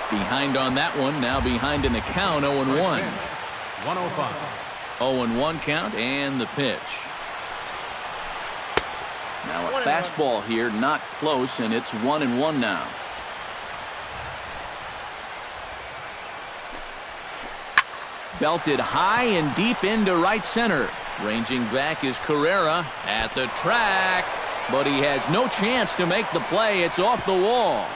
Behind on that one. Now behind in the count. 0-1. 105. 0-1 count and the pitch. Now a fastball here, not close, and it's 1-1 now. Belted high and deep into right center. Ranging back is Carrera at the track, but he has no chance to make the play. It's off the wall.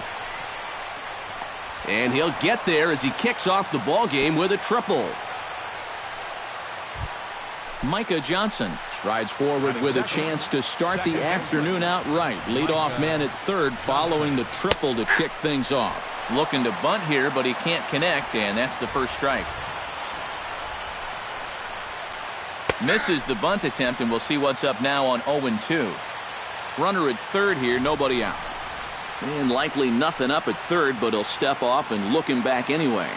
And he'll get there as he kicks off the ball game with a triple. Micah Johnson strides forward with a chance to start the afternoon out right. Leadoff man at third following the triple to kick things off. Looking to bunt here, but he can't connect, and that's the first strike. Misses the bunt attempt, and we'll see what's up now on 0-2. Runner at third here, nobody out. And likely nothing up at third, but he'll step off and look him back anyway.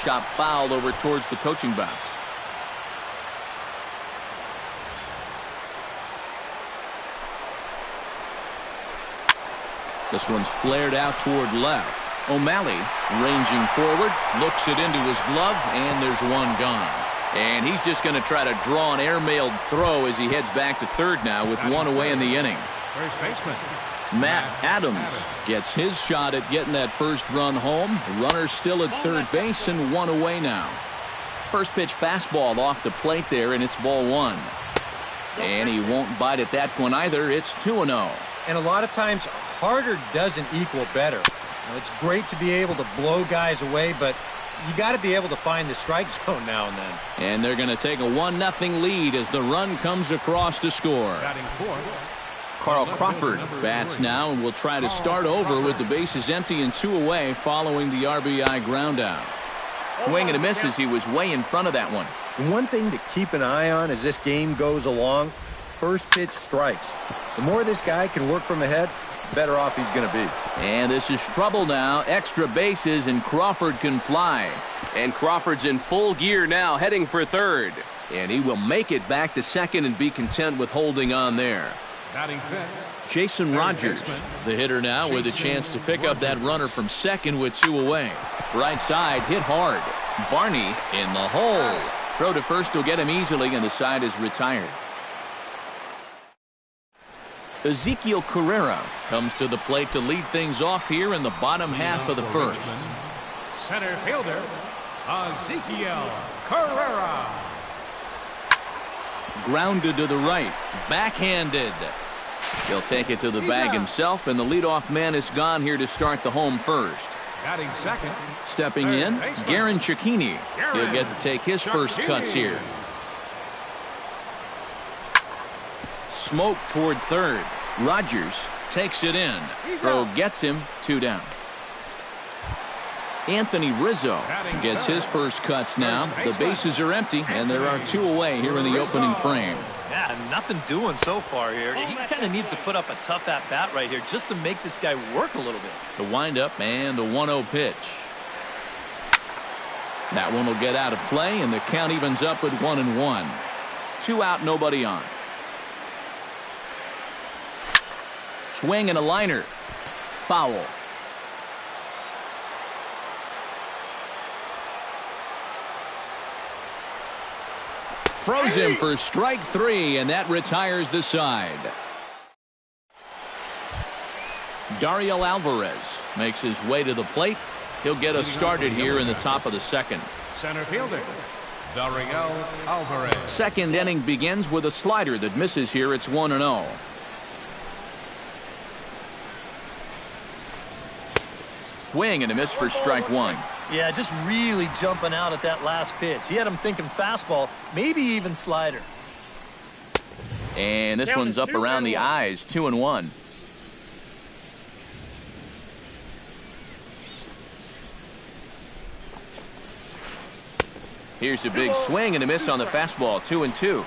Chop fouled over towards the coaching box. This one's flared out toward left. O'Malley ranging forward, looks it into his glove, and there's one gone. And he's just going to try to draw an airmailed throw as he heads back to third now with one away in the inning. First baseman Matt Adams gets his shot at getting that first run home. Runner still at third base and one away now. First pitch fastball off the plate there, and it's ball one. And he won't bite at that one either. It's 2-0. And a lot of times harder doesn't equal better. Now, it's great to be able to blow guys away, but you got to be able to find the strike zone now and then. And they're going to take a 1-0 lead as the run comes across to score. batting fourth. Carl Crawford bats now and will try to start over with the bases empty and two away following the RBI ground out. Swing and a miss as he was way in front of that one. And one thing to keep an eye on as this game goes along, first pitch strikes. The more this guy can work from ahead, the better off he's going to be. And this is trouble now. Extra bases and Crawford can fly. And Crawford's in full gear now, heading for third. And he will make it back to second and be content with holding on there. Batting fifth. Jason Rogers, the hitter now, with a chance to pick up that runner from second with two away. Right side hit hard. Barney in the hole. Throw to first will get him easily, and the side is retired. Ezekiel Carrera comes to the plate to lead things off here in the bottom half of the first. Center fielder Ezekiel Carrera. Grounded to the right. Backhanded. He'll take it to the bag himself, and the leadoff man is gone here to start the home first. Batting second. Stepping in, Garen Cecchini. He'll get to take his first cuts here. Smoke toward third. Rogers takes it in. Throw gets him, two down. Anthony Rizzo gets his first cuts now. The bases are empty, and there are two away here in the opening frame. Yeah, nothing doing so far here. He kind of needs to put up a tough at-bat right here just to make this guy work a little bit. The windup and the 1-0 pitch. That one will get out of play, and the count evens up at 1-1. Two out, nobody on. Swing and a liner. Foul. Throws him for strike three, and that retires the side. Dario Alvarez makes his way to the plate. He'll get us started here in the top of the second. Center fielder Dario Alvarez. Second inning begins with a slider that misses here. It's 1-0. Swing and a miss for strike one. Yeah, just really jumping out at that last pitch. He had him thinking fastball, maybe even slider. And this one's up around the eyes, 2-1. Here's a big swing and a miss on the fastball, 2-2.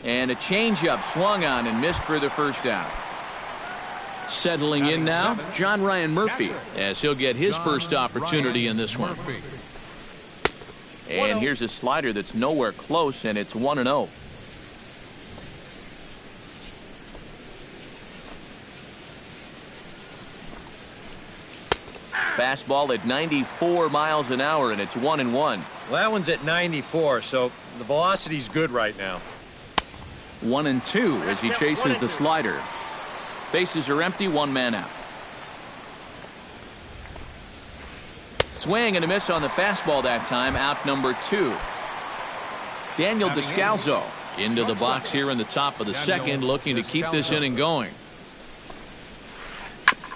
And a changeup swung on and missed for the first out. Settling in now, John Ryan Murphy, as he'll get his first opportunity in this one. And here's a slider that's nowhere close, and it's 1-0. Fastball at 94 miles an hour, and it's 1-1. Well, that one's at 94, so the velocity's good right now. 1-2 as he chases the slider. Bases are empty, one man out. Swing and a miss on the fastball that time, out number 2. Daniel Descalzo into the box here in the top of the second, looking to keep this inning going.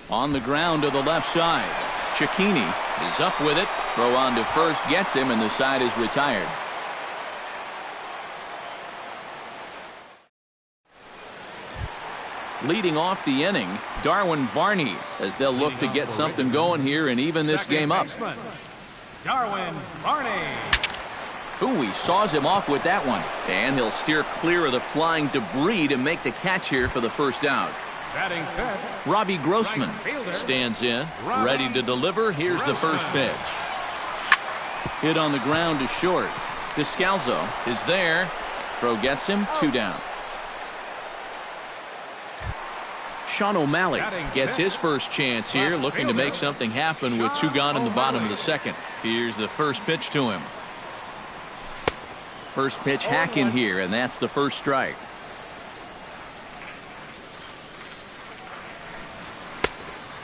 On the ground to the left side. Cicchini is up with it. Throw on to first gets him, and the side is retired. Leading off the inning, Darwin Barney, as they'll look to get something going here and even this game up. Darwin Barney. Ooh, he saws him off with that one. And he'll steer clear of the flying debris to make the catch here for the first out. Batting fifth, Robbie Grossman stands in, ready to deliver. Here's the first pitch. Hit on the ground to short. Descalzo is there. Throw gets him, 2 down. Sean O'Malley gets his first chance here, looking to make something happen with 2 gone in the bottom of the second. Here's the first pitch to him. First pitch hack in here, and that's the first strike.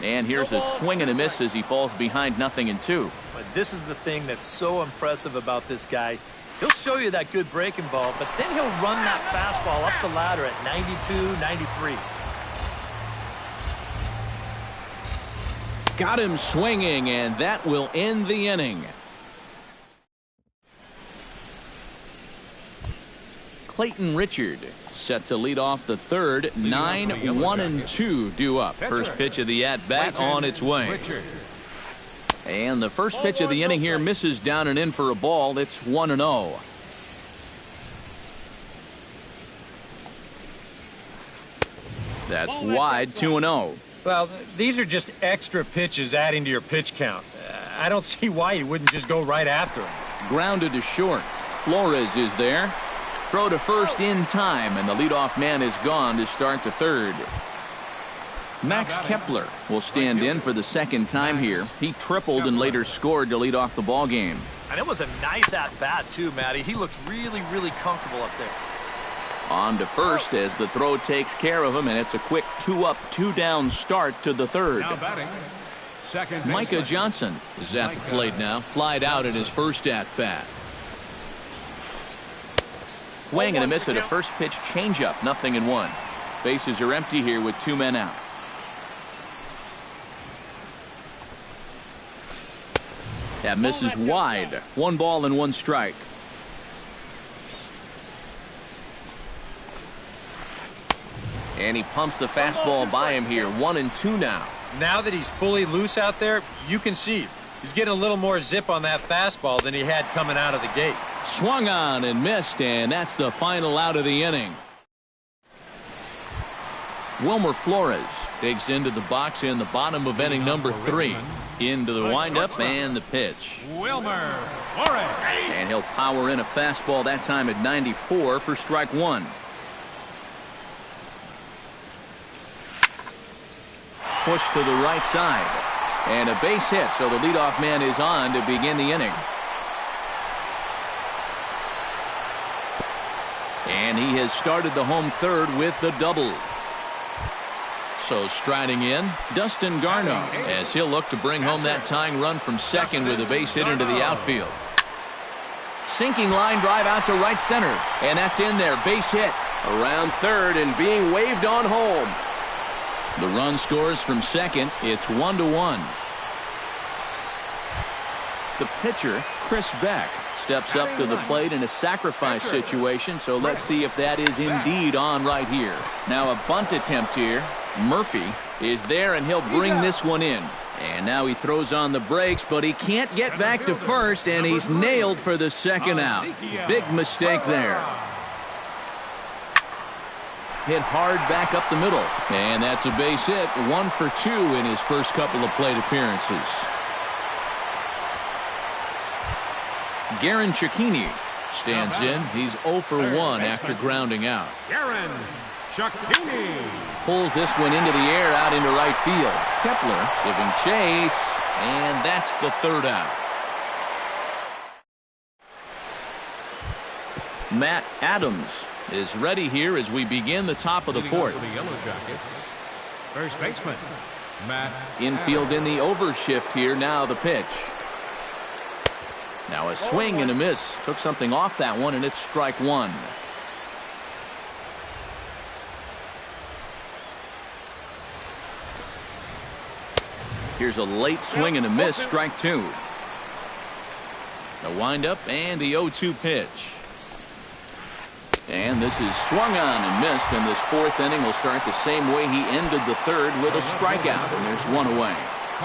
And here's a swing and a miss as he falls behind 0-2. But this is the thing that's so impressive about this guy. He'll show you that good breaking ball, but then he'll run that fastball up the ladder at 92, 93. Got him swinging, and that will end the inning. Clayton Richard set to lead off the third. 9-1-2 due up. First pitch of the at-bat on its way. And the first pitch of the inning here misses down and in for a ball. It's 1-0. That's wide, 2-0. Well, these are just extra pitches adding to your pitch count. I don't see why you wouldn't just go right after him. Grounded to short. Flores is there. Throw to first in time, and the leadoff man is gone to start the third. Max Kepler will stand in for the second time here. He tripled and later scored to lead off the ball game. And it was a nice at-bat, too, Matty. He looked really, really comfortable up there. On to first as the throw takes care of him, and it's a quick 2-up, 2-down start to the third. Now batting, second Micah Johnson is at the plate now, flied out in his first at-bat. Swing and a miss at a first pitch changeup, 0-1. Bases are empty here with 2 men out. That misses wide. 1 ball and 1 strike. And he pumps the fastball by him here. 1-2 now. Now that he's fully loose out there, you can see he's getting a little more zip on that fastball than he had coming out of the gate. Swung on and missed, and that's the final out of the inning. Wilmer Flores digs into the box in the bottom of inning number 3. Into the windup and the pitch. Wilmer Flores. And he'll power in a fastball that time at 94 for strike 1. Push to the right side. And a base hit, so the leadoff man is on to begin the inning. And he has started the home third with the double. So striding in, Dustin Garneau, as he'll look to bring home that tying run from second with a base hit into the outfield. Sinking line drive out to right center, and that's in there. Base hit around third and being waved on home. The run scores from second. It's 1-1. The pitcher, Chris Beck, steps up to the plate in a sacrifice situation, so let's see if that is indeed on right here. Now a bunt attempt here. Murphy is there, and he'll bring this one in. And now he throws on the brakes, but he can't get back to first, and he's nailed for the second out. Big mistake there. Hit hard back up the middle. And that's a base hit. 1 for 2 in his first couple of plate appearances. Cecchini stands in. He's 0 for 1 after grounding out. Cecchini. Pulls this one into the air out into right field. Kepler giving chase, and that's the third out. Matt Adams is ready here as we begin the top of the fourth. The Yellow Jackets, first baseman, Matt Infield in the overshift here. Now the pitch. Now a swing and a miss. Took something off that one, and it's strike one. Here's a late swing and a miss. Strike two. The windup and the 0-2 pitch. And this is swung on and missed, and this fourth inning will start the same way he ended the third, with a strikeout, and there's one away.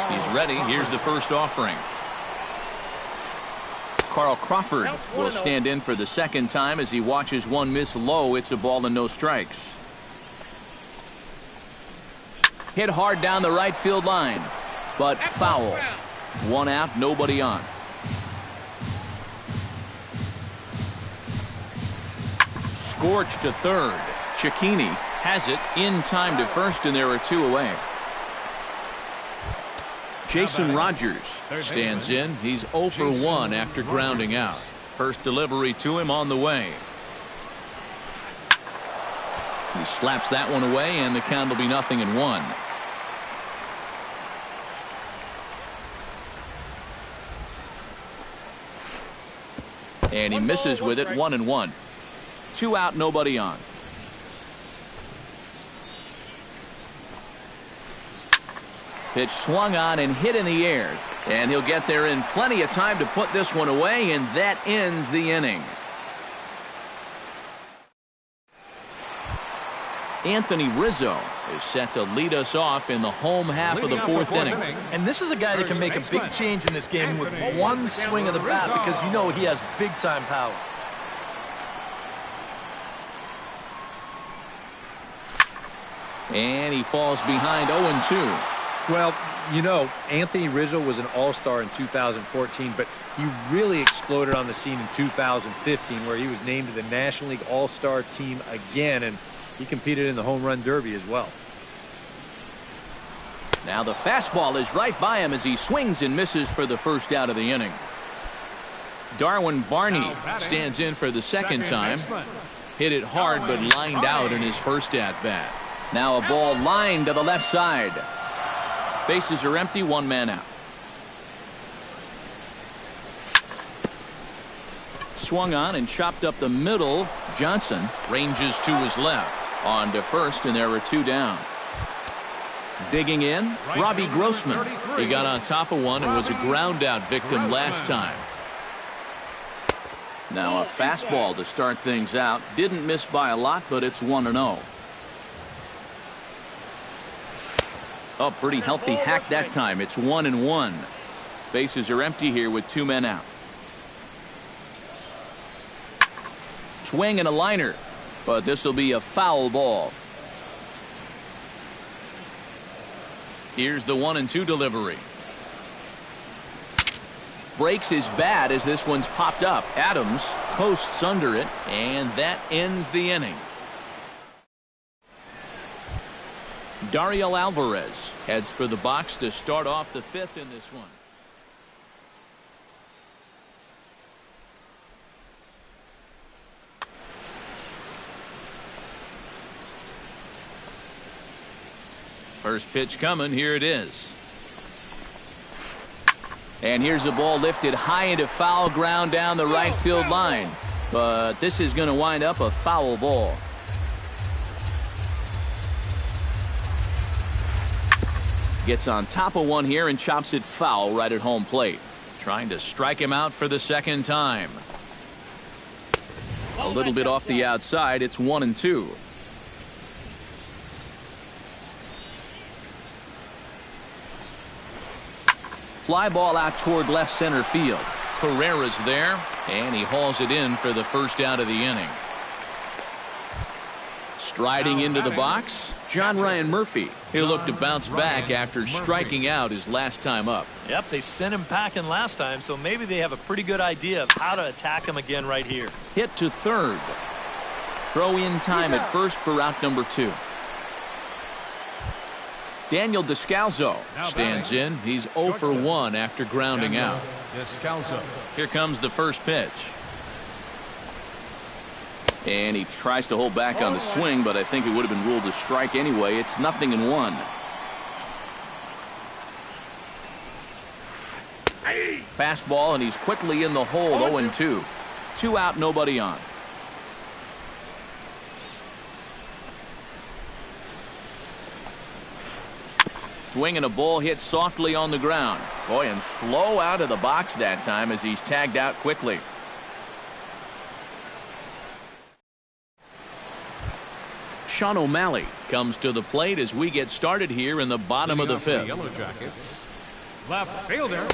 He's ready. Here's the first offering. Carl Crawford will stand in for the second time as he watches one miss low. It's a ball and no strikes. Hit hard down the right field line, but foul. One out, nobody on. Scorched to third. Cecchini has it in time to first, and there are two away. Jason Rogers stands in. He's 0 for 1 after grounding out. First delivery to him on the way. He slaps that one away, and the count will be 0-1. And he misses with it. 1-1. 2 out, nobody on. Pitch swung on and hit in the air, and he'll get there in plenty of time to put this one away, and that ends the inning. Anthony Rizzo is set to lead us off in the home half of the fourth inning. And this is a guy that can make a big change in this game with one swing of the bat, because you know he has big-time power. And he falls behind 0-2. Well, you know, Anthony Rizzo was an all-star in 2014, but he really exploded on the scene in 2015, where he was named to the National League All-Star team again, and he competed in the home run derby as well. Now the fastball is right by him as he swings and misses for the first out of the inning. Darwin Barney stands in for the second time. Hit it hard, but lined out in his first at-bat. Now a ball lined to the left side. Bases are empty, one man out. Swung on and chopped up the middle. Johnson ranges to his left. On to first, and there are two down. Digging in, Robbie Grossman. He got on top of one and was a ground out victim last time. Now a fastball to start things out. Didn't miss by a lot, but it's 1-0. Oh, pretty healthy hack that time. It's 1-1. Bases are empty here with two men out. Swing and a liner, but this will be a foul ball. Here's the 1-2 delivery. Breaks his bat as this one's popped up. Adams coasts under it, and that ends the inning. Dariel Alvarez heads for the box to start off the fifth in this one. First pitch coming. Here it is. And here's a ball lifted high into foul ground down the right field line. But this is going to wind up a foul ball. Gets on top of one here and chops it foul right at home plate. Trying to strike him out for the second time. A little bit off the outside. It's 1-2. Fly ball out toward left center field. Carrera's there, and he hauls it in for the first out of the inning. Striding into the box, John Ryan Murphy. He'll look to bounce back after striking out his last time up. Yep, they sent him packing last time, so maybe they have a pretty good idea of how to attack him again right here. Hit to third. Throw in time at first for out number 2. Daniel Descalzo stands in. He's 0 for 1 after grounding out. Here comes the first pitch. And he tries to hold back on the swing, but I think it would have been ruled a strike anyway. It's 0-1. Fastball, and he's quickly in the hole. 0-2. 2 out, nobody on. Swing and a ball hit softly on the ground. Boy, and slow out of the box that time as he's tagged out quickly. Sean O'Malley comes to the plate as we get started here in the bottom of the 5th. Yellow Jackets, left fielder.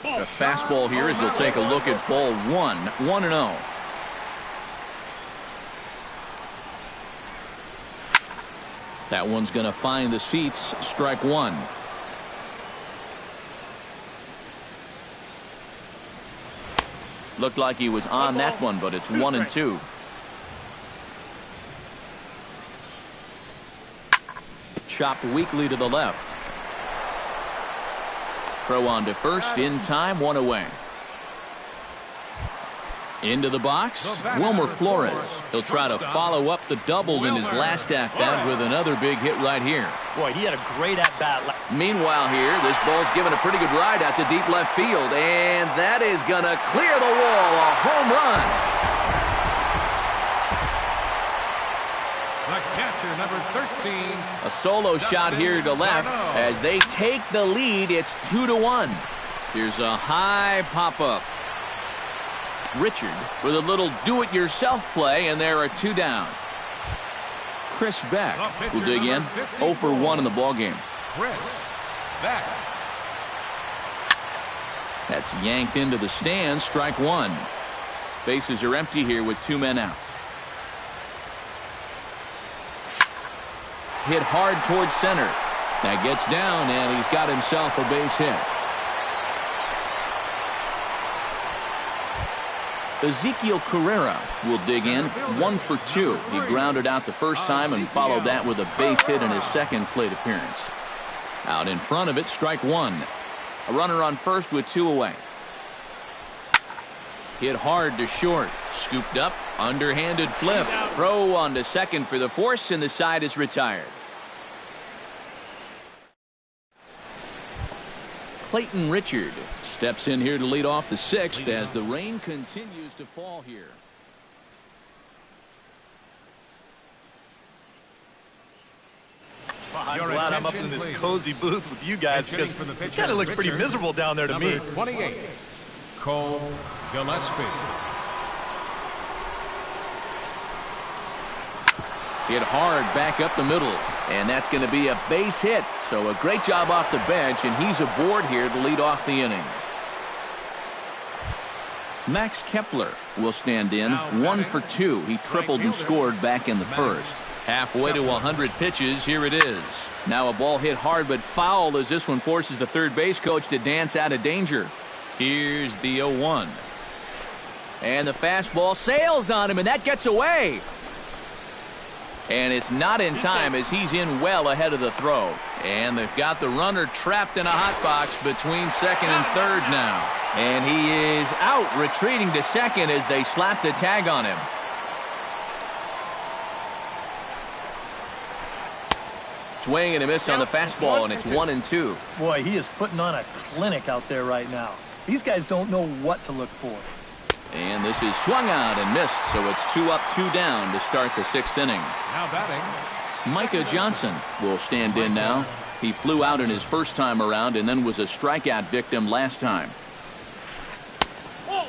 The fastball here as he'll take a look at ball 1. 1-0. That one's going to find the seats. Strike 1. Looked like he was on that one, but it's 1-2. Chopped weakly to the left. Throw on to first in time, 1 away. Into the box, Wilmer Flores. He'll try to follow up the double in his last at-bat with another big hit right here. Boy, he had a great at-bat. Meanwhile here, this ball's given a pretty good ride out to deep left field, and that is going to clear the wall. A home run. The catcher, number 13. A solo shot here to left as they take the lead. It's 2-1. Here's a high pop-up. Richard with a little do-it-yourself play, and there are 2 down. Chris Beck will dig in. 0 for 1 in the ballgame. Chris Beck. That's yanked into the stands. Strike 1. Bases are empty here with 2 men out. Hit hard towards center. That gets down, and he's got himself a base hit. Ezekiel Carrera will dig in. 1 for 2. He grounded out the first time and followed that with a base hit in his second plate appearance. Out in front of it, strike 1. A runner on first with 2 away. Hit hard to short. Scooped up, underhanded flip. Throw on to second for the force, and the side is retired. Clayton Richard steps in here to lead off the 6th as the rain continues to fall here. I'm glad I'm up in this cozy booth with you guys because it kind of looks pretty miserable down there to me. 28, Cole Gillespie. Hit hard back up the middle, and that's going to be a base hit. So a great job off the bench, and he's aboard here to lead off the inning. Max Kepler will stand in. 1 for 2. He tripled and scored back in the first. Halfway to 100 pitches. Here it is. Now a ball hit hard but foul as this one forces the third base coach to dance out of danger. Here's the 0-1. And the fastball sails on him, and that gets away. And it's not in time as he's in well ahead of the throw. And they've got the runner trapped in a hot box between second and third now. And he is out, retreating to second as they slap the tag on him. Swing and a miss on the fastball, and it's 1-2. Boy, he is putting on a clinic out there right now. These guys don't know what to look for. And this is swung out and missed, so it's 2 up, 2 down to start the 6th inning. Now batting, Micah Johnson will stand in now. He flew out in his first time around and then was a strikeout victim last time.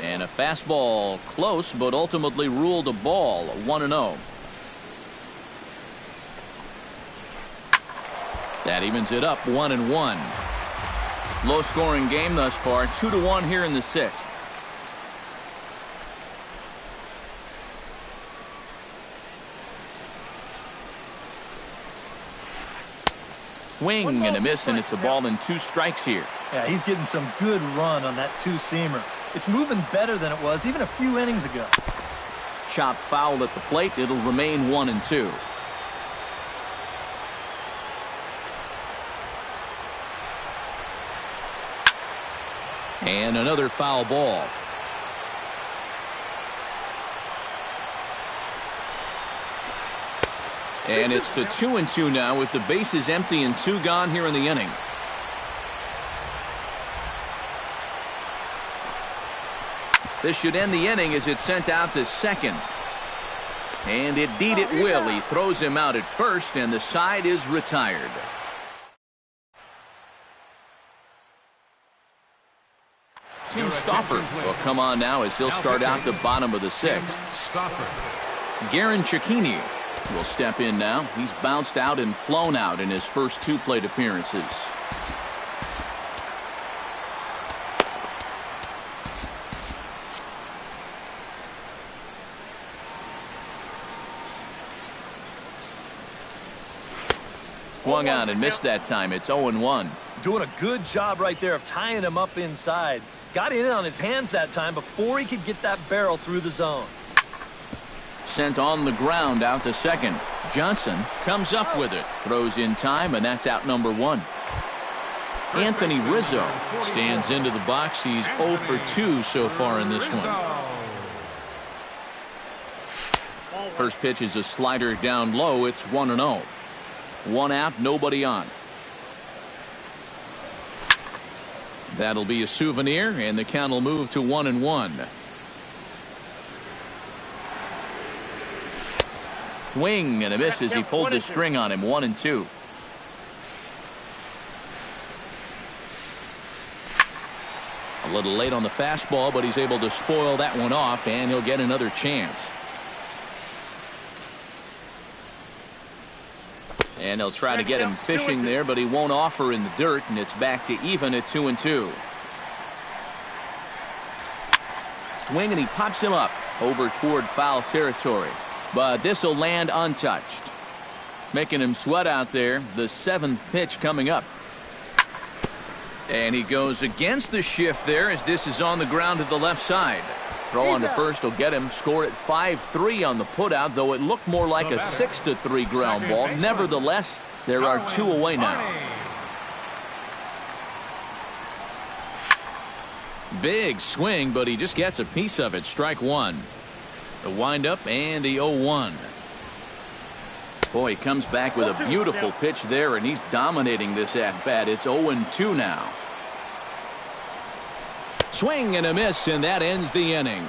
And a fastball close, but ultimately ruled a ball. 1-0. That evens it up 1-1. Low scoring game thus far. 2-1 here in the 6th. Swing and a miss, and it's a ball and 2 strikes here. Yeah, he's getting some good run on that two-seamer. It's moving better than it was even a few innings ago. Chop foul at the plate. It'll remain 1-2. And another foul ball. And it's to 2-2 now with the bases empty and 2 gone here in the inning. This should end the inning as it's sent out to second. And indeed it will. He throws him out at first, and the side is retired. Tim Stauffer will come on now as he'll start out the bottom of the 6th. Garen Cecchini will step in now. He's bounced out and flown out in his first 2 plate appearances. Swung on and missed that time. It's 0-1. Doing a good job right there of tying him up inside. Got in on his hands that time before he could get that barrel through the zone. Sent on the ground out to second. Johnson comes up with it. Throws in time, and that's out number 1. Anthony Rizzo stands into the box. He's 0 for 2 so far in this one. First pitch is a slider down low. It's 1-0. 1 out, nobody on. That'll be a souvenir, and the count will move to 1-1. Swing and a miss as he pulled the string on him. 1-2. A little late on the fastball, but he's able to spoil that one off, and he'll get another chance. And he'll try to get him fishing there, but he won't offer in the dirt, and it's back to even at 2-2. Swing, and he pops him up over toward foul territory. But this will land untouched. Making him sweat out there. The 7th pitch coming up. And he goes against the shift there as this is on the ground to the left side. Throw on to first will get him. Score at 5-3 on the putout, though it looked more like a 6-3 ground ball. Nevertheless, there are 2 away now. Big swing, but he just gets a piece of it. Strike 1. The windup and the 0-1. Boy, he comes back with a beautiful pitch there, and he's dominating this at-bat. It's 0-2 now. Swing and a miss, and that ends the inning.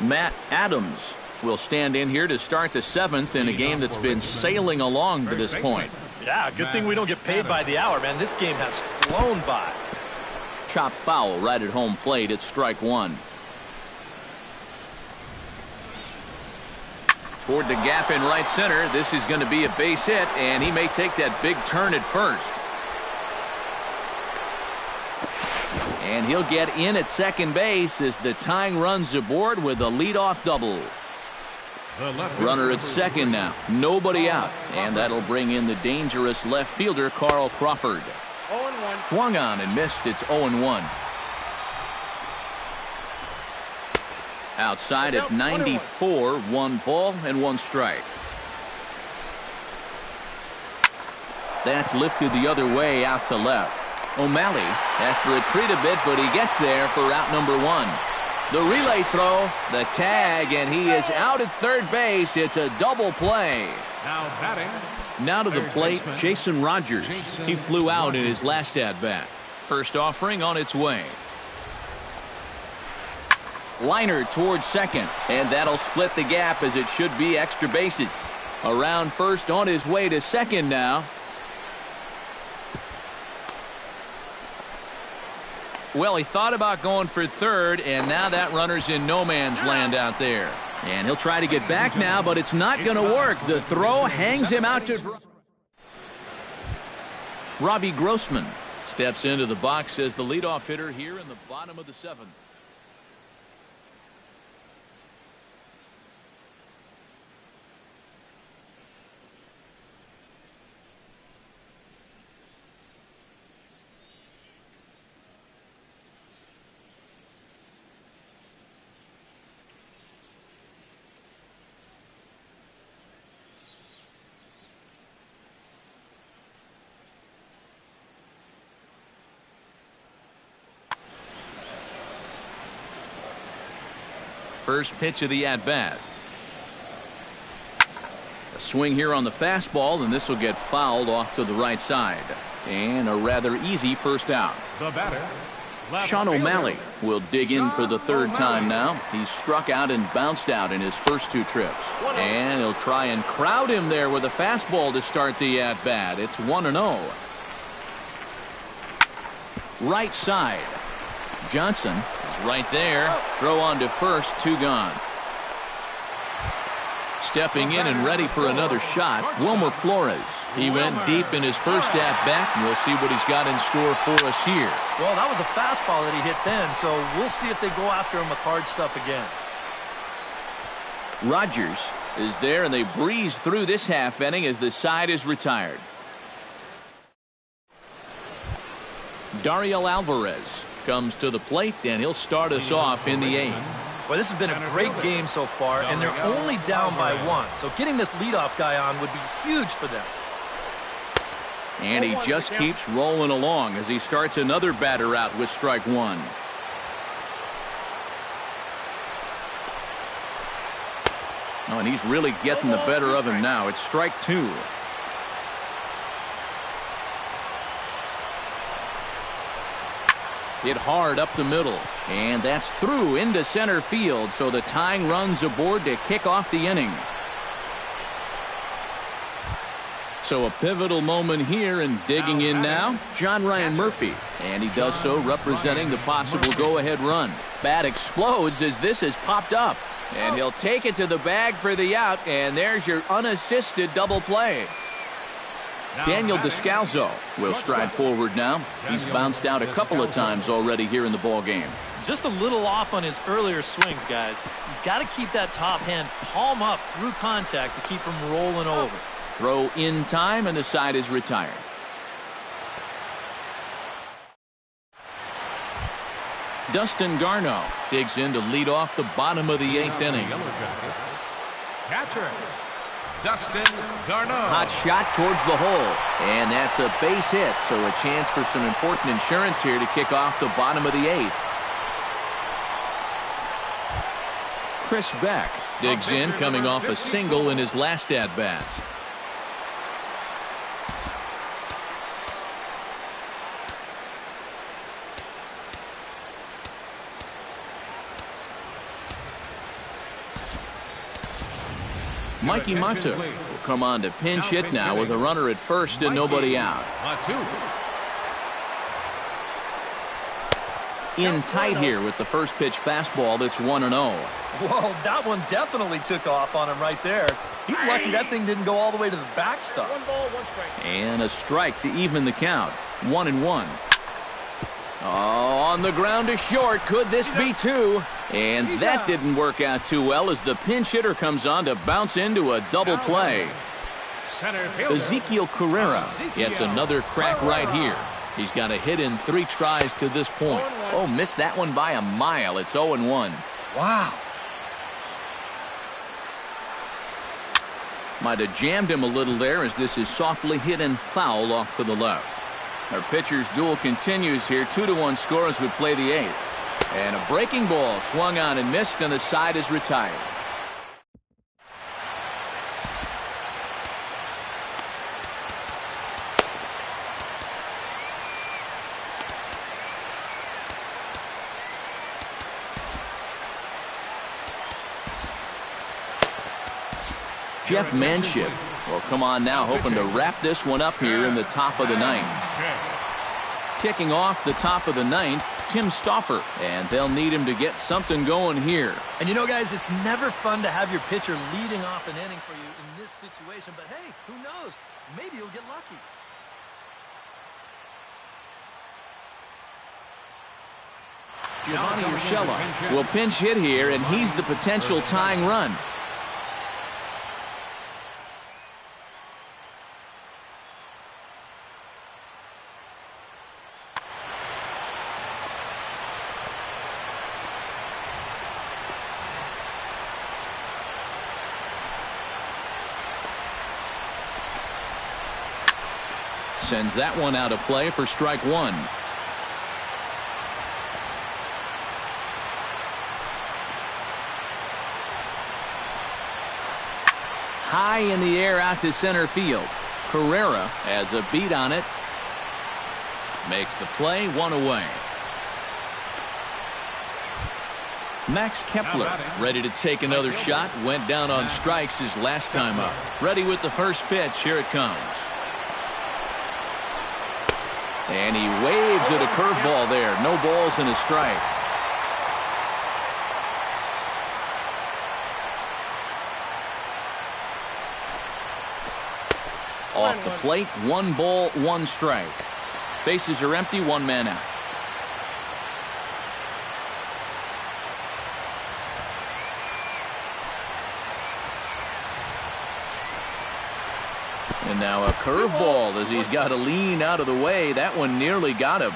Matt Adams will stand in here to start the 7th in a game that's been sailing along to this point. Yeah, good thing we don't get paid by the hour, man. This game has flown by. Chop foul right at home plate. It's strike 1. Toward the gap in right center. This is going to be a base hit, and he may take that big turn at first. And he'll get in at second base as the tying run's aboard with a leadoff double. Runner at second now. Nobody out. And that'll bring in the dangerous left fielder, Carl Crawford. Swung on and missed. It's 0-1. Outside at 94, 1 ball and 1 strike. That's lifted the other way out to left. O'Malley has to retreat a bit, but he gets there for out number 1. The relay throw, the tag, and he is out at third base. It's a double play. Now batting. Now to the plate, Jason Rogers. He flew out in his last at-bat. First offering on its way. Liner towards second, and that'll split the gap as it should be extra bases. Around first on his way to second now. Well, he thought about going for third, and now that runner's in no man's land out there. And he'll try to get back now, but it's not going to work. The throw hangs him out to dry. Robbie Grossman steps into the box as the leadoff hitter here in the bottom of the 7th. First pitch of the at-bat. A swing here on the fastball, and this will get fouled off to the right side. And a rather easy first out. The batter, Sean O'Malley will dig in for the third time now. He's struck out and bounced out in his first 2 trips. And he'll try and crowd him there with a fastball to start the at-bat. It's 1-0. Right side. Johnson is right there. Throw on to first, 2 gone. Stepping in and ready for another shot, Wilmer Flores. He went deep in his first at-bat, and we'll see what he's got in store for us here. Well, that was a fastball that he hit then, so we'll see if they go after him with hard stuff again. Rogers is there, and they breeze through this half inning as the side is retired. Dariel Alvarez comes to the plate, and he'll start us off in the 8th. Well, this has been a great game so far, and they're only down by 1. So getting this leadoff guy on would be huge for them. And he just keeps rolling along as he starts another batter out with strike 1. Oh, and he's really getting the better of him now. It's strike 2. Hit hard up the middle, and that's through into center field, so the tying run's aboard to kick off the inning. So a pivotal moment here, and digging in now, John Ryan Murphy, and he does so representing the possible go-ahead run. Bat explodes as this has popped up, and he'll take it to the bag for the out, and there's your unassisted double play. Daniel Descalzo will stride forward now. He's bounced out a couple of times already here in the ball game. Just a little off on his earlier swings, guys. You've got to keep that top hand palm up through contact to keep him rolling over. Throw in time, and the side is retired. Dustin Garneau digs in to lead off the bottom of the 8th inning. Catcher, Dustin Garneau. Hot shot towards the hole, and that's a base hit, so a chance for some important insurance here to kick off the bottom of the 8th. Chris Beck digs in, coming off a single in his last at-bat. Mikey Matu will come on to pinch hit now with a runner at first and nobody out. In tight here with the first pitch fastball. That's 1-0. Whoa, that one definitely took off on him right there. He's lucky that thing didn't go all the way to the backstop. 1 ball, 1 strike. And a strike to even the count. 1-1. Oh, on the ground to short. Could this be 2? And that didn't work out too well as the pinch hitter comes on to bounce into a double play. Ezekiel Carrera gets another crack right here. He's got a hit in 3 tries to this point. Oh, missed that one by a mile. It's 0-1. Wow. Might have jammed him a little there as this is softly hit and foul off to the left. Our pitcher's duel continues here. 2-1 score as we play the 8th. And a breaking ball swung on and missed, and the side is retired. Jeff Manship will come on now, hoping to wrap this one up here in the top of the 9th. Kicking off the top of the 9th, Tim Stauffer, and they'll need him to get something going here. And you know, guys, it's never fun to have your pitcher leading off an inning for you in this situation, but hey, who knows? Maybe you'll get lucky. Giovanni Urshela will pinch hit here, and he's the potential tying run. Sends that one out of play for strike 1. high in the air out to center field. Carrera has a beat on it. Makes the play, 1 away. Max Kepler ready to take another shot. Went down on strikes his last time up. Ready with the first pitch. Here it comes. And he waves at a curveball there. No balls and a strike. Off the plate, 1 ball, 1 strike. Bases are empty, 1 man out. And now a curveball as he's got to lean out of the way. That one nearly got him.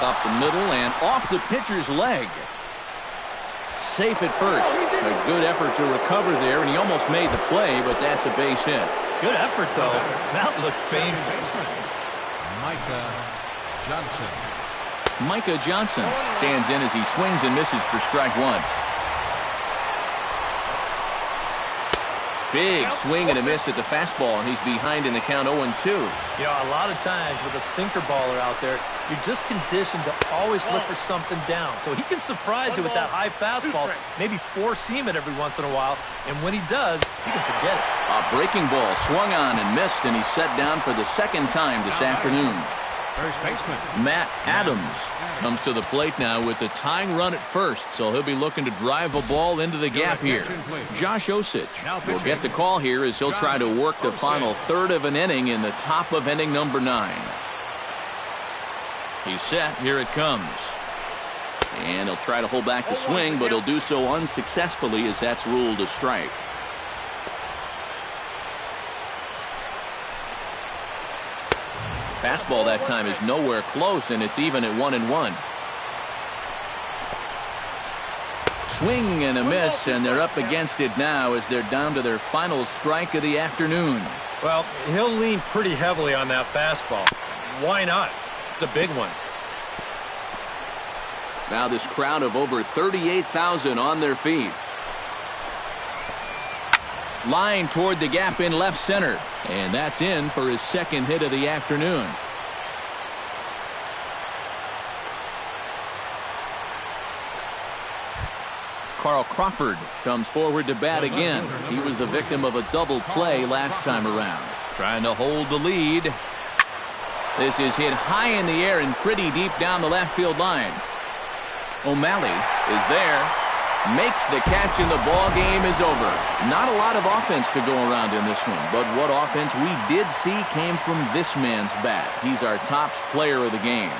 Up the middle and off the pitcher's leg. Safe at first. A good effort to recover there, and he almost made the play, but that's a base hit. Good effort, though. That looked painful. Micah Johnson stands in as he swings and misses for strike 1. Big swing and a miss at the fastball, and he's behind in the count 0-2. You know, a lot of times with a sinker baller out there, you're just conditioned to always look for something down. So he can surprise you with that high fastball, maybe four seam it every once in a while, and when he does, you can forget it. A breaking ball swung on and missed, and he's set down for the second time this afternoon. First baseman Matt Adams comes to the plate now with the tying run at first, so he'll be looking to drive a ball into the gap here. Josh Osich will get the call here as he'll try to work the final third of an inning in the top of inning number 9. He's set. Here it comes. And he'll try to hold back the swing, but he'll do so unsuccessfully as that's ruled a strike. Fastball that time is nowhere close, and it's even at 1-1. Swing and a miss, and they're up against it now as they're down to their final strike of the afternoon. Well, he'll lean pretty heavily on that fastball. Why not? It's a big one. Now this crowd of over 38,000 on their feet. Line toward the gap in left center. And that's in for his second hit of the afternoon. Carl Crawford comes forward to bat again. He was the victim of a double play last time around. Trying to hold the lead. This is hit high in the air and pretty deep down the left field line. O'Malley is there. Makes the catch, and the ball game is over. Not a lot of offense to go around in this one, but what offense we did see came from this man's bat. He's our top player of the game.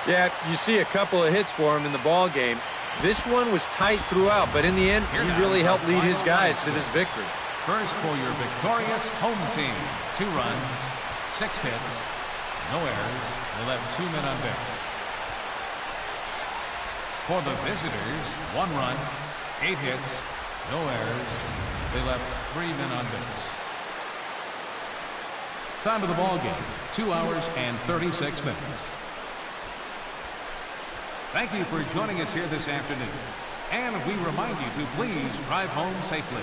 Yeah, you see a couple of hits for him in the ball game. This one was tight throughout, but in the end, he really helped lead his guys to this victory. First for your victorious home team. 2 runs, 6 hits, no errors. They left 2 men on base. For the visitors, 1 run, 8 hits, no errors. They left 3 men on base. Time of the ball game, 2 hours and 36 minutes. Thank you for joining us here this afternoon. And we remind you to please drive home safely.